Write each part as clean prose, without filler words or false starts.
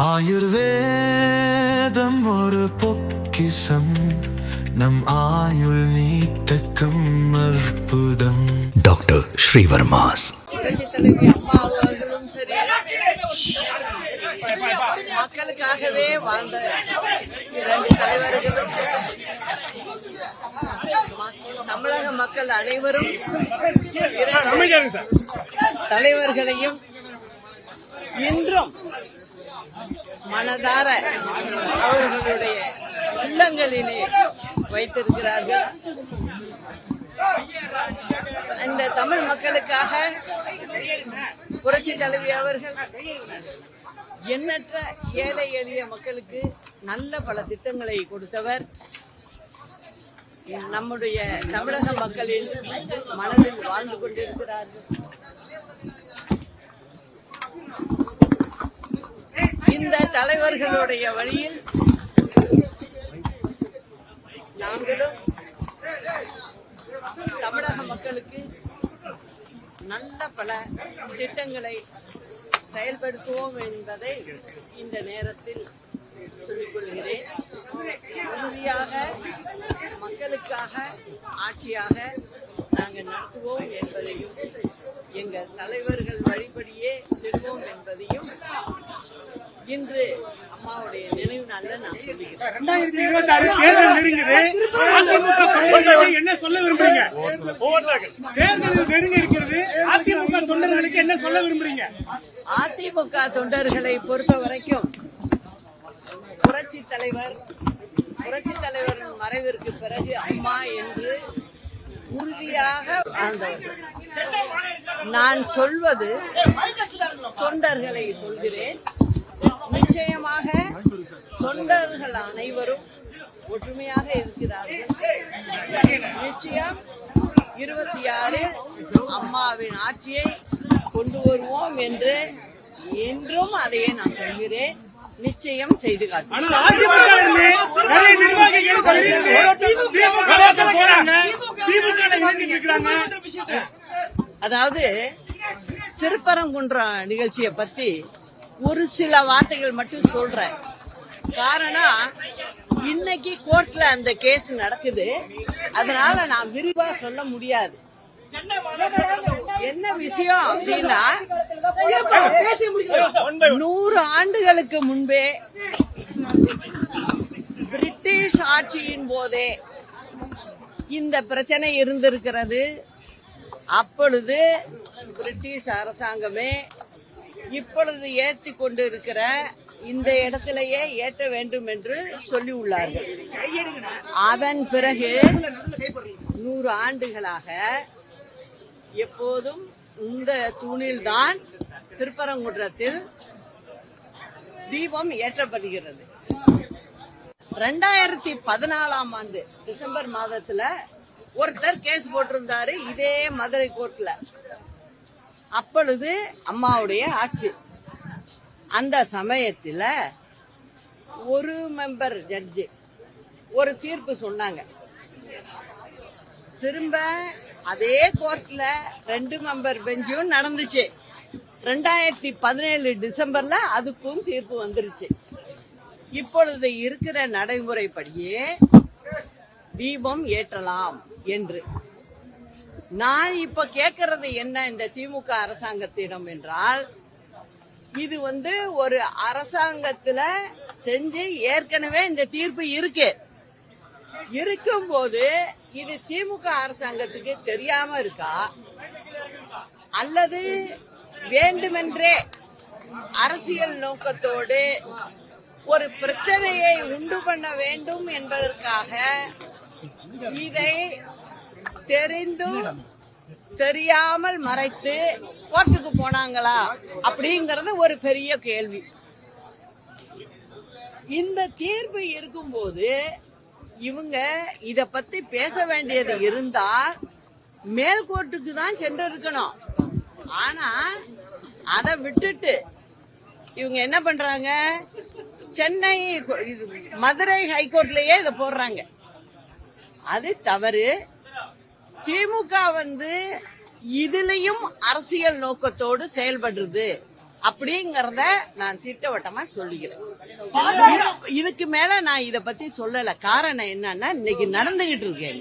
ஆயுர்வேதம் ஒரு பொக்கிஷம், நம் ஆயுள் நீட்டக்கும் அற்புதம். டாக்டர் ஸ்ரீவர்மாஸ். மக்களுக்காகவே வாழ்ந்த இரண்டு தலைவர்களும் தமிழக மக்கள் அனைவரும் தலைவர்களையும் இன்றும் மனதார அவர்களுடைய உள்ளங்களிலே வைத்திருக்கிறார்கள். இந்த தமிழ் மக்களுக்காக புரட்சி தலைவி அவர்கள் எண்ணற்ற ஏழை எளிய மக்களுக்கு நல்ல பல திட்டங்களை கொடுத்தவர். நம்முடைய தமிழக மக்களின் மனதில் வாழ்ந்து கொண்டிருக்கிறார்கள். இந்த தலைவர்களுடைய வழியில் நாங்களும் தமிழக மக்களுக்கு நல்ல பல திட்டங்களை செயல்படுத்துவோம் என்பதை இந்த நேரத்தில் சொல்லிக் கொள்கிறேன். உறுதியாக மக்களுக்காக ஆட்சியாக நாங்கள் நடத்துவோம் என்பதையும், எங்கள் தலைவர்கள் வழிபடியே செல்வோம் என்பதையும் இன்று அம்மாவுடைய நினைவு நாள்ல நான் சொல்லுகிறேன். 2026 தேர்தல் நெருங்குது. என்ன சொல்ல விரும்புறீங்க? தேர்தல் நெருங்கி இருக்கிறது. அதிமுக தொண்டர்களுக்கு என்ன சொல்ல விரும்புறீங்க? அதிமுக தொண்டர்களை பொறுத்த வரைக்கும் புரட்சி தலைவரின் மறைவிற்கு பிறகு அம்மா என்று உறுதியாக வாழ்ந்தவர்கள். நான் சொல்வது தொண்டர்களை சொல்கிறேன். நிச்சயமாக தொண்டர்கள் அனைவரும் ஒற்றுமையாக இருக்கிறார்கள். நிச்சயம் 26 அம்மாவின் ஆட்சியை கொண்டு வருவோம் என்று என்றும் அதையே நான் சொல்கிறேன். நிச்சயம் செய்து காட்டுவோம். அதாவது திருப்பரங்குன்றம் நிகழ்ச்சியை பத்தி ஒரு சில வார்த்தைகள் மட்டும் சொல்றேன். காரணம், இன்னைக்கு கோர்ட்ல அந்த கேஸ் நடக்குது. அதனால நான் விரிவா சொல்ல முடியாது. என்ன விஷயம் அப்படின்னா, 100 ஆண்டுகளுக்கு முன்பே பிரிட்டிஷ் ஆட்சியின் போதே இந்த பிரச்சனை இருந்திருக்கிறது. அப்பொழுது பிரிட்டிஷ் அரசாங்கமே இப்பொழுது ஏற்றி கொண்டு இருக்கிற இந்த இடத்திலேயே ஏற்ற வேண்டும் என்று சொல்லி உள்ளார்கள். அதன் பிறகு 100 ஆண்டுகளாக எப்போதும் இந்த தூணில்தான் திருப்பரங்குன்றத்தில் தீபம் ஏற்றப்படுகிறது. 2014ஆம் ஆண்டு டிசம்பர் மாதத்துல ஒருத்தர் கேஸ் போட்டிருந்தாரு இதே மதுரை கோர்ட்ல. அப்பொழுது அம்மாவுடைய ஆட்சி. அந்த சமயத்துல ஒரு மெம்பர் ஜட்ஜி ஒரு தீர்ப்பு சொன்னாங்க. திரும்ப அதே கோர்ட்ல 2 மெம்பர் பெஞ்சும் நடந்துச்சு. 2017 டிசம்பர்ல அதுக்கும் தீர்ப்பு வந்துருச்சு. இப்பொழுது இருக்கிற நடைமுறைப்படியே தீபம் ஏற்றலாம் என்று. நான் இப்ப கேட்கறது என்ன இந்த திமுக அரசாங்கத்திடம் என்றால், இது ஒரு அரசாங்கத்துல செஞ்சு ஏற்கனவே இந்த தீர்ப்பு இருக்கும்போது இது திமுக அரசாங்கத்துக்கு தெரியாம இருக்கா, அல்லது வேண்டுமென்றே அரசியல் நோக்கத்தோடு ஒரு பிரச்சனையை உண்டு பண்ண வேண்டும் என்பதற்காக இதை தெரிந்தும் தெரியாமல் மறைத்து கோர்ட்டுக்கு போனாங்களா அப்படிங்கறது ஒரு பெரிய கேள்வி. இந்த தீர்ப்பு இருக்கும்போது இவங்க இத பத்தி பேச வேண்டியது இருந்தா மேல் கோர்ட்டுக்கு தான் சென்று இருக்கணும். ஆனா அதை விட்டுட்டு இவங்க என்ன பண்றாங்க, சென்னை மதுரை ஹைகோர்ட்லயே இத போடுறாங்க. அது தவறு. திமுக இதுலயும் அரசியல் நோக்கத்தோடு செயல்படுறது. அப்படிங்கறத நான் திட்டவட்டமா சொல்லிக்கிறேன். இதுக்கு மேல நான் இத பத்தி சொல்லல. காரணம் என்னன்னா இன்னைக்கு நடந்துகிட்டு இருக்கேன்.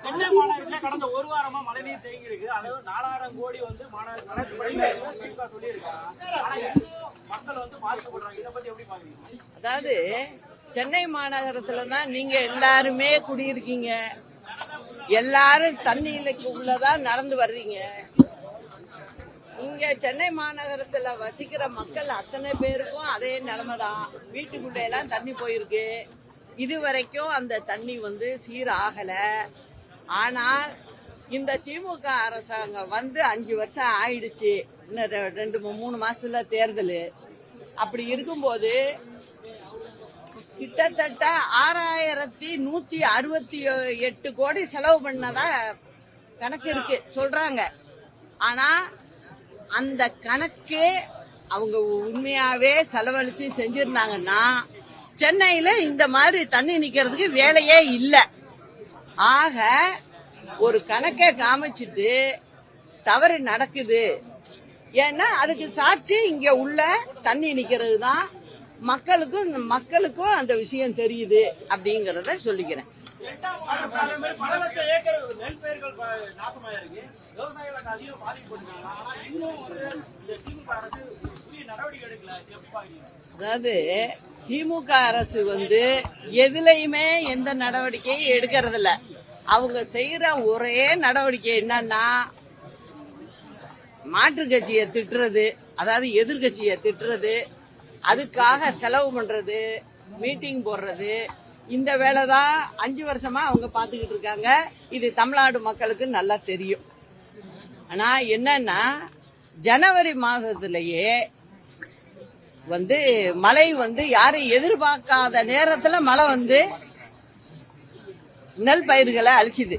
சென்னை மாநகரத்தில் கடந்த ஒரு வாரமா மழைநீர் தேங்கி இருக்கு. அதாவது 4000 கோடி வந்து மக்கள் வந்து பாதிக்கப்படுறாங்க. இதை பத்தி எப்படி பாக்குறீங்க? அதாவது சென்னை மாநகரத்துலதான் நீங்க எல்லாருமே குடியிருக்கீங்க, எல்லாரும் தண்ணிக்கு உள்ளதான் நடந்து வர்றீங்க. இங்க சென்னை மாநகரத்துல வசிக்கிற மக்கள் அத்தனை பேருக்கும் அதே நிலைமைதான். வீட்டுக்குள்ள எல்லாம் தண்ணி போயிருக்கு. இதுவரைக்கும் அந்த தண்ணி வந்து சீராகல. ஆனால் இந்த திமுக அரசாங்கம் வந்து 5 வருஷம் ஆயிடுச்சு. இன்னும் 2-3 மாசத்துல தேர்தல். அப்படி இருக்கும்போது கிட்டத்தட்ட 6168 கோடி செலவு பண்ணதா கணக்கு இருக்கு சொல்றாங்க. ஆனா அந்த கணக்கு அவங்க உண்மையாவே செலவழிச்சு செஞ்சிருந்தாங்கன்னா சென்னையில இந்த மாதிரி தண்ணி நிக்கிறதுக்கு வேலையே இல்ல. ஆக ஒரு கணக்கை காமிச்சிட்டு தவறு நடக்குது. ஏன்னா அதுக்கு சாட்சி இங்க உள்ள தண்ணி நிக்கிறது தான். மக்களுக்கும் அந்த விஷயம் தெரியுது அப்படிங்கறத சொல்லிக்கிறேன். அதாவது திமுக அரசு வந்து எதுலயுமே எந்த நடவடிக்கையும் எடுக்கிறது இல்ல. அவங்க செய்யற ஒரே நடவடிக்கை என்னன்னா மாற்றுக் கட்சியை திட்டுறது, அதாவது எதிர்கட்சியை திட்டுறது, அதுக்காக செலவு பண்றது, மீட்டிங் போடுறது. இந்த வேலைதான் 5 வருஷமா அவங்க பாத்துக்கிட்டு இருக்காங்க. இது தமிழ்நாடு மக்களுக்கு நல்லா தெரியும். ஆனா என்னன்னா ஜனவரி மாதத்திலேயே வந்து மழை வந்து யாரும் எதிர்பார்க்காத நேரத்துல மழை வந்து நெல் பயிர்களை அழிச்சுது.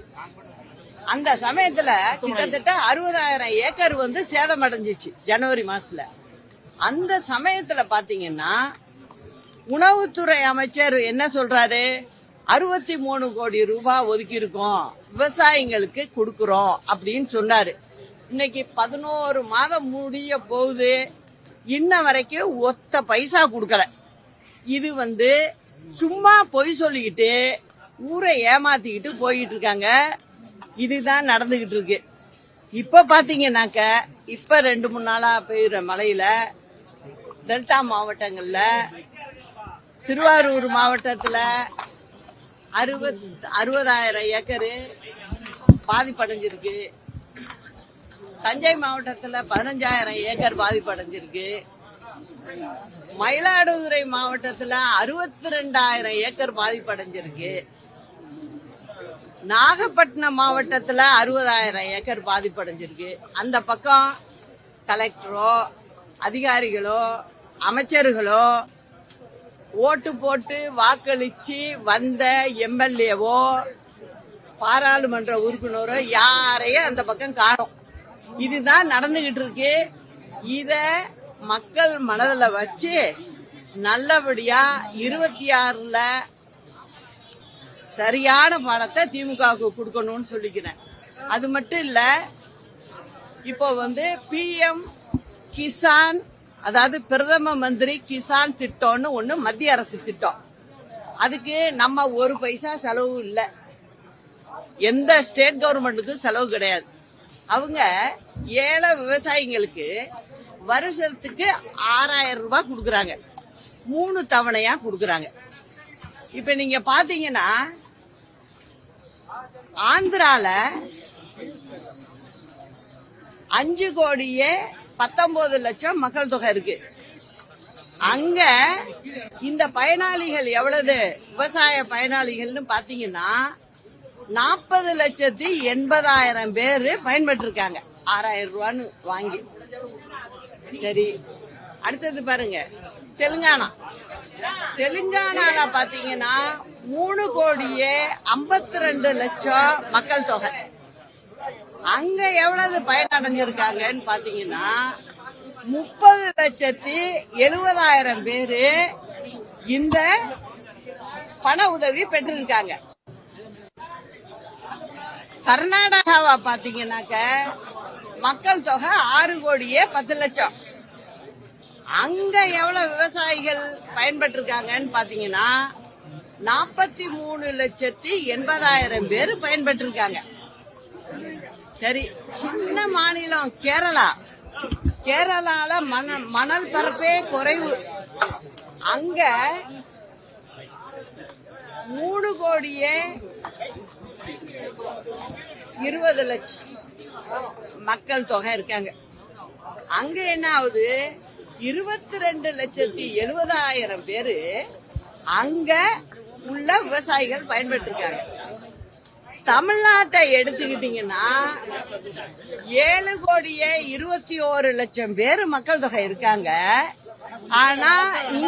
அந்த சமயத்துல கிட்டத்தட்ட 60,000 ஏக்கர் வந்து சேதமடைஞ்சிச்சு ஜனவரி மாசத்துல. அந்த சமயத்துல பாத்தீங்கன்னா உணவுத்துறை அமைச்சர் என்ன சொல்றாரு, 63 கோடி ரூபாய் ஒதுக்கி இருக்கோம், விவசாயிகளுக்கு கொடுக்கறோம் அப்படின்னு சொன்னாரு. இன்னைக்கு 11 மாதம் முடிய போகுது, இன்ன வரைக்கும் ஒத்த பைசா கொடுக்கல. இது வந்து சும்மா பொய் சொல்லிக்கிட்டு ஊரை ஏமாத்திக்கிட்டு போயிட்டு இருக்காங்க. இதுதான் நடந்துகிட்டு இருக்கு. இப்ப பாத்தீங்கன்னாக்க இப்ப 2-3 நாளா பெய்யுற மழையில டெல்டா மாவட்டங்கள்ல, திருவாரூர் மாவட்டத்துல 60,000 ஏக்கரு பாதிப்படைஞ்சிருக்கு. தஞ்சை மாவட்டத்துல 15,000 ஏக்கர் பாதிப்படைஞ்சிருக்கு. மயிலாடுதுறை மாவட்டத்துல 62,000 ஏக்கர் பாதிப்படைஞ்சிருக்கு. நாகப்பட்டினம் மாவட்டத்துல 60,000 ஏக்கர் பாதிப்படைஞ்சிருக்கு. அந்த பக்கம் கலெக்டரோ அதிகாரிகளோ அமைச்சர்களோ ஓட்டு போட்டு வாக்களிச்சு வந்த எம்எல்ஏவோ பாராளுமன்ற உறுப்பினரோ யாரையும் அந்த பக்கம் காணோம். இதுதான் நடந்துகிட்டு இருக்கு. இத மக்கள் மனதில் வச்சு நல்லபடியா 26ல சரியான பாடத்தை திமுகவுக்கு கொடுக்கணும்னு சொல்லிக்கிறேன். அது மட்டும் இல்ல, இப்போ வந்து PM கிசான், அதாவது பிரதம மந்திரி கிசான் திட்டம்னு ஒண்ணு மத்திய அரசு திட்டம். அதுக்கு நம்ம ஒரு பைசா செலவு இல்ல. எந்த ஸ்டேட் கவர்மெண்ட்டுக்கும் செலவு கிடையாது. அவங்க ஏழை விவசாயிகளுக்கு வருஷத்துக்கு 6,000 ரூபாய் கொடுக்கறாங்க. 3 தவணையா கொடுக்கறாங்க. இப்ப நீங்க பாத்தீங்கன்னா ஆந்திரால 5,19 லட்சம் மக்கள் தொகை இருக்கு. அங்க இந்த பயனாளிகள் எவ்வளவு விவசாய பயனாளிகள்னு பாத்தீங்கன்னா 40,80,000 பேரு பயன்பெற்று இருக்காங்க 6,000 ரூபான்னு வாங்கி. சரி, அடுத்தது பாருங்க தெலுங்கானால பாத்தீங்கன்னா 3,52 லட்சம் மக்கள் தொகை. அங்க எவ்வளவு பயனடைஞ்சிருக்காங்கன்னு பாத்தீங்கன்னா 30,70,000 பேரு இந்த பண உதவி பெற்றிருக்காங்க. கர்நாடகாவை பாத்தீங்கன்னாக்க மக்கள் தொகை 6,10,00,000. அங்க எவ்வளவு விவசாயிகள் பயன்பட்டு இருக்காங்கன்னு பாத்தீங்கன்னா 43,80,000 பேர் பயன்பட்டு இருக்காங்க. சரி, சின்ன மாநிலம் கேரளால மணல் பரப்பே குறைவு. அங்க 3,20,00,000 மக்கள் தொகை இருக்காங்க. அங்க என்ன ஆகுது, 22,70,000 பேரு அங்க உள்ள விவசாயிகள் பயன்பட்டு இருக்காங்க. தமிழ்நாட்டை எடுத்துக்கிட்டீங்கன்னா 7,21,00,000 பேர் மக்கள் தொகை இருக்காங்க. ஆனா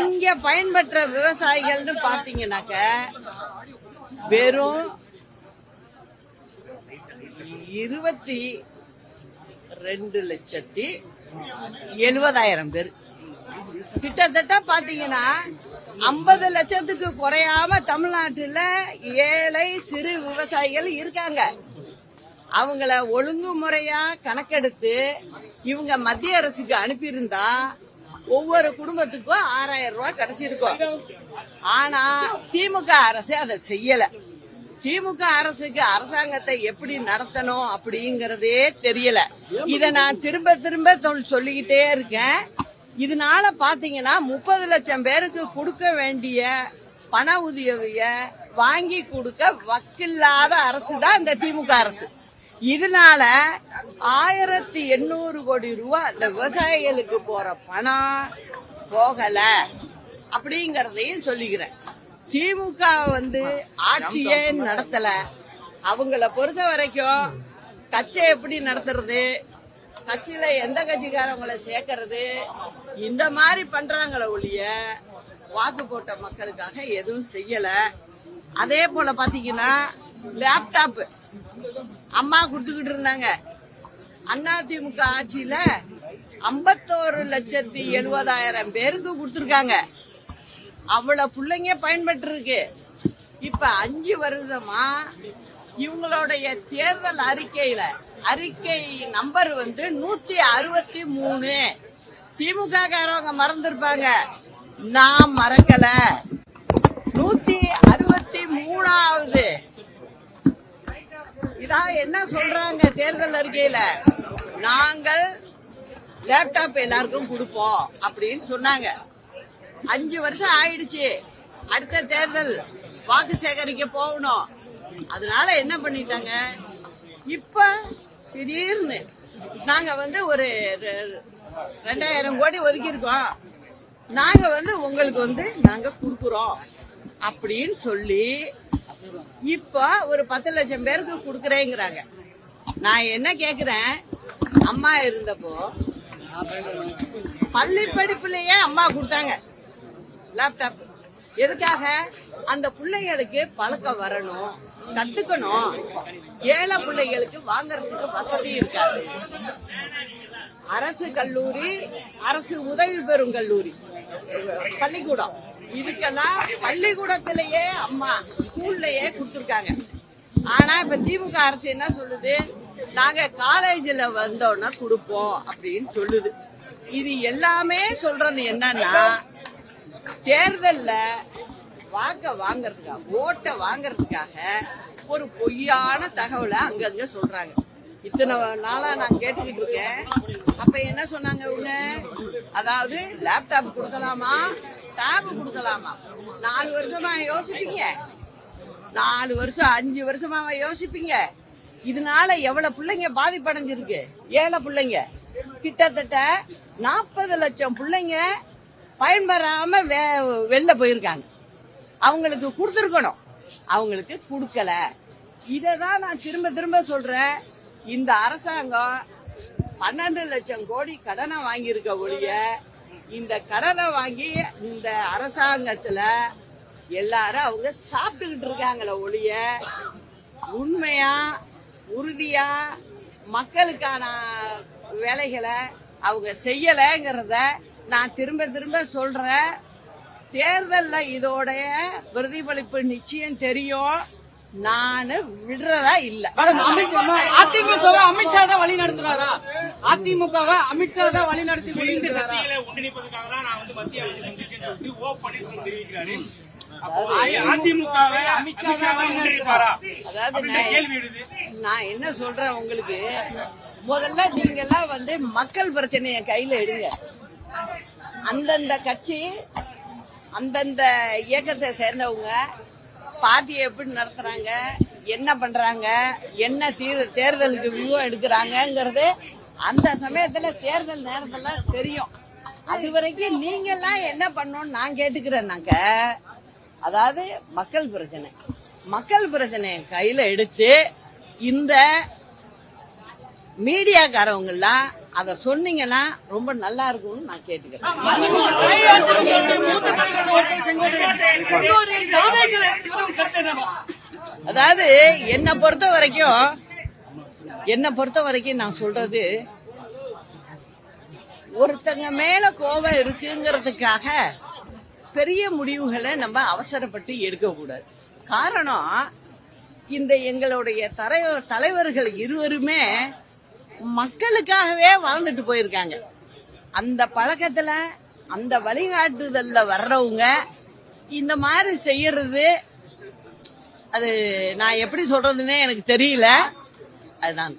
இங்க பயன்பெற்ற விவசாயிகள்னு பாத்தீங்கன்னாக்க வெறும் 22,70,000 பேர். கிட்டத்தட்ட பாத்தீங்கன்னா 50 லட்சத்துக்கு குறையாம தமிழ்நாட்டுல ஏழை சிறு விவசாயிகள் இருக்காங்க. அவங்கள ஒழுங்குமுறையா கணக்கெடுத்து இவங்க மத்திய அரசுக்கு அனுப்பியிருந்தா ஒவ்வொரு குடும்பத்துக்கும் 6,000 ரூபாய் கிடைச்சிருக்கும். ஆனா திமுக அரசு அதை செய்யல. திமுக அரசுக்கு அரசாங்கத்தை எப்படி நடத்தணும் அப்படிங்கறதே தெரியல. இத நான் திரும்ப திரும்ப சொல்லிக்கிட்டே இருக்கேன். இதனால பாத்தீங்கன்னா 30 லட்சம் பேருக்கு கொடுக்க வேண்டிய பண உதவிய வாங்கி கொடுக்க வக்கில்லாத அரசு தான் இந்த திமுக அரசு. இதனால 1,800 கோடி ரூபாய் இந்த விவசாயிகளுக்கு போற பணம் போகல அப்படிங்கறதையும் சொல்லிக்கிறேன். திமுக ஆட்சியே நடத்தல. அவங்கள பொறுத்த வரைக்கும் கட்சி எப்படி நடத்துறது, கட்சியில எந்த கட்சிக்காரவங்களை சேர்க்கறது, இந்த மாதிரி பண்றாங்கள ஒழிய வாக்கு போட்ட மக்களுக்காக எதுவும் செய்யல. அதே போல பாத்தீங்கன்னா லேப்டாப் அம்மா கொடுத்துக்கிட்டு இருந்தாங்க. அதிமுக ஆட்சியில 51,70,000 பேருக்கு கொடுத்திருக்காங்க. அவ்வளவு பிள்ளைங்க பயன்பட்டு இருக்கு. இப்ப 5 வருஷமா இவங்களுடைய தேர்தல் அறிக்கை நம்பர் 163. திமுக காரவங்க மறந்திருப்பாங்க, நான் மறக்கல. 163வது இதான் என்ன சொல்றாங்க தேர்தல் அறிக்கையில, நாங்கள் லேப்டாப் எல்லாருக்கும் கொடுப்போம் அப்படின்னு சொன்னாங்க. 5 வருஷம் ஆயிடுச்சு. அடுத்த தேர்தல் வாக்கு சேகரிக்க போகணும். அதனால என்ன பண்ணிட்டாங்க, இப்ப திடீர்னு நாங்க ஒரு 2,000 கோடி ஒதுக்கி இருக்கோம், நாங்க உங்களுக்கு நாங்க குடுக்குறோம் அப்படின்னு சொல்லி இப்ப ஒரு 10 லட்சம் பேருக்கு குடுக்கறேங்கிறாங்க. நான் என்ன கேக்குறேன், அம்மா இருந்தப்போ பள்ளி படிப்புலயே அம்மா கொடுத்தாங்க லேப்டாப். எதுக்காக? அந்த பிள்ளைகளுக்கு பழக்கம் வரணும், கத்துக்கணும். ஏழை பிள்ளைகளுக்கு வாங்கறதுக்கு வசதி இருக்காது. அரசு கல்லூரி, அரசு உதவி பெறும் கல்லூரி, பள்ளிக்கூடம், இதுக்கெல்லாம் பள்ளிக்கூடத்திலேயே அம்மா ஸ்கூல்லயே கொடுத்திருக்காங்க. ஆனா இப்ப திமுக அரசு என்ன சொல்லுது, நாங்க காலேஜ்ல வந்தோன்னா கொடுப்போம் அப்படின்னு சொல்லுது. இது எல்லாமே சொல்றது என்னன்னா, தேர்தல்ல வாக்க வாங்கறதுக்காக, ஓட்ட வாங்கறதுக்காக ஒரு பொய்யான தகவலை அங்கங்க சொல்றாங்க. இத்தனை நாளா நான் கேட்டுக்கிட்டு இருக்கேன். அப்ப என்ன சொன்னாங்க இவங்க, அதாவது லேப்டாப் கொடுக்கலாமா, டேப் கொடுக்கலாமா? 4 வருஷமா யோசிப்பீங்க, 4 வருஷம் 5 வருஷமா யோசிப்பீங்க. இதனால எவ்வளவு பிள்ளைங்க பாதிப்படைஞ்சிருக்கு, ஏழை பிள்ளைங்க. கிட்டத்தட்ட 40 லட்சம் பிள்ளைங்க பயன்பெறாம வெளில போயிருக்காங்க. அவங்களுக்கு கொடுத்துருக்கணும், அவங்களுக்கு கொடுக்கல. இததான் நான் திரும்ப திரும்ப சொல்றேன். இந்த அரசாங்கம் 12 லட்சம் கோடி கடனை வாங்கியிருக்க ஒழிய, இந்த கடனை வாங்கி இந்த அரசாங்கத்துல எல்லாரும் அவங்க சாப்பிட்டுக்கிட்டு இருக்காங்களே ஒழிய, உண்மையா உறுதியா மக்களுக்கான வேலைகளை அவங்க செய்யலங்கிறத நான் திரும்ப திரும்ப சொல்றேன். தேர்தல்ல இதோடைய பிரதிபலிப்பு நிச்சயம் தெரியும். நானு விடுறதா இல்ல. அதிமுக அமித்ஷா தான் வழி நடத்துறாரா? அதிமுகவை அமித்ஷா தான் வழி நடத்தி கொண்டிருக்கிறாரா? சக்திகளை ஒன்றிணைப்பதற்காக தான் நான் வந்து மத்திய அமைச்சர் சந்திச்சேன்னு சொல்லிட்டு ஓ பன்னீர்செல்வம் தெரிவிக்கிறாரு. அதிமுகவை அமித்ஷா தான் ஒன்றிணைப்பாரா? அதாவது கேள்வி எழுது. நான் என்ன சொல்றேன் உங்களுக்கு, முதல்ல நீங்க எல்லாம் வந்து மக்கள் பிரச்சனைய கையில எடுங்க. அந்தந்த கட்சி அந்தந்த இயக்கத்தை சேர்ந்தவங்க பார்ட்டியை எப்படி நடத்துறாங்க, என்ன பண்றாங்க, என்ன தேர்தலுக்கு வியூவம் எடுக்கிறாங்கிறது அந்த சமயத்துல தேர்தல் நேரத்துல தெரியும். அது வரைக்கும் நீங்க எல்லாம் என்ன பண்ணணும்னு நான் கேட்டுக்கிறேன்னாக்க, அதாவது மக்கள் பிரச்சனையை கையில எடுத்து இந்த மீடியாக்காரவங்க எல்லாம் அத சொன்னீங்கன்னா ரொம்ப நல்லா இருக்கும்னு நான் கேட்டுக்கிறேன். அதாவது என்னை பொறுத்த வரைக்கும் நான் சொல்றது, ஒருத்தங்க மேல கோபம் இருக்குங்கிறதுக்காக பெரிய முடிவுகளை நம்ம அவசரப்பட்டு எடுக்க கூடாது. காரணம், இந்த எங்களுடைய தலைவர்கள் இருவருமே மக்களுக்காகவே வாழ்ந்துட்டு போயிருக்காங்க. அந்த பழக்கத்துல அந்த வழிகாட்டுதல்ல வர்றவங்க இந்த மாதிரி செய்யறது, அது நான் எப்படி சொல்றதுன்னே எனக்கு தெரியல. அதுதான்.